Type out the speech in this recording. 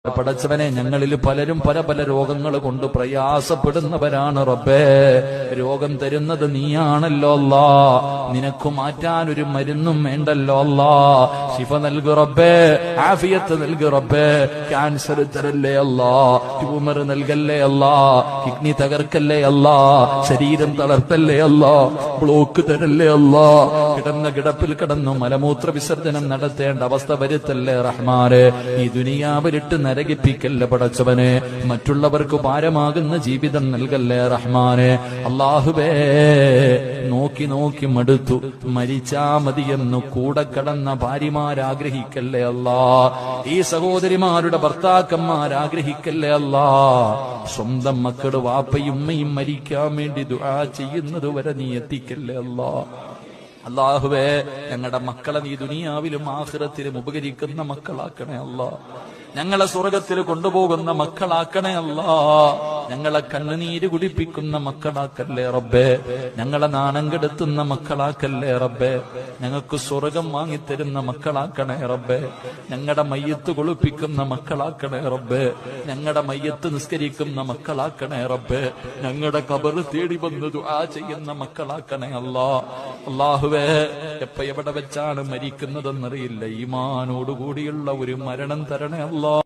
പടച്ചവനെ, ഞങ്ങളിൽ പലരും പല പല രോഗങ്ങൾ കൊണ്ട് പ്രയാസപ്പെടുന്നവരാണ് റബ്ബേ. രോഗം തരുന്നത് നീയാണല്ലോ അല്ലാ. നിനക്ക് മാറ്റാൻ ഒരു മരുന്നും വേണ്ടല്ലോ അല്ലാ. ശിഫ നൽകു റബ്ബേ, ആഫിയത്ത് നൽകു റബ്ബേ. ക്യാൻസർ തരല്ലേ അല്ലാ, ട്യൂമർ നൽകല്ലേ അല്ലാ, കിഡ്നി തകർക്കല്ലേ അല്ലാ, ശരീരം തളർത്തല്ലേ അല്ലാ, ബ്ലോക്ക് തരല്ലേ അല്ലാ. കിടന്ന കിടപ്പിൽ കിടന്നു മലമൂത്ര വിസർജനം നടത്തേണ്ട അവസ്ഥ വരുത്തല്ലേ റഹ്മാനെ. ഈ ദുനിയാവിലിട്ട് നരകിപ്പിക്കല്ലേ പടച്ചവനെ. മറ്റുള്ളവർക്ക് ഭാരമാകുന്ന ജീവിതം നൽകല്ലേ റഹ്മാനെ. അല്ലാഹുവേ, നോക്കി നോക്കി മടുത്തു, മരിച്ചാ മതിയെന്നു കൂടെ കടന്ന ഭാര്യമാരാഗ്രഹിക്കല്ലേ അല്ലാ. ഈ സഹോദരിമാരുടെ ഭർത്താക്കന്മാരാഗ്രഹിക്കല്ലേ അല്ലാ. സ്വന്തം മക്കള് വാപ്പയും ഉമ്മയും മരിക്കാൻ വേണ്ടി ദുആ ചെയ്യുന്നത് വരെ നീ എത്തിക്കല്ലേ അല്ലാ. അല്ലാഹുവേ, ഞങ്ങളുടെ മക്കളെ നീ ദുനിയാവിലും ആഖിറത്തിലും ഉപകരിക്കുന്ന മക്കളാക്കണേ അല്ലാ. ഞങ്ങളെ സ്വർഗത്തിൽ കൊണ്ടുപോകുന്ന മക്കളാക്കണേ അല്ലാ. ഞങ്ങളെ കണ്ണുനീര് കുടിപ്പിക്കുന്ന മക്കളാക്കല്ലേ റബ്ബേ. ഞങ്ങളെ നാണം കെടുത്തുന്ന മക്കളാക്കല്ലേ റബ്ബേ. ഞങ്ങൾക്ക് സ്വർഗം വാങ്ങിത്തരുന്ന മക്കളാക്കണേ റബ്ബേ. ഞങ്ങളുടെ മയ്യത്ത് കുളിപ്പിക്കുന്ന മക്കളാക്കണേ റബ്ബേ. ഞങ്ങളുടെ മയ്യത്ത് നിസ്കരിക്കുന്ന മക്കളാക്കണേ റബ്ബേ. ഞങ്ങളുടെ ഖബർ തേടി വന്ന് ദുആ ചെയ്യുന്ന മക്കളാക്കണേ അല്ലാ. അല്ലാഹുവേ, എവിടെ വെച്ചാണ് മരിക്കുന്നതെന്നറിയില്ല. ഈമാനോടുകൂടിയുള്ള ഒരു മരണം തരണേ അല്ലാ.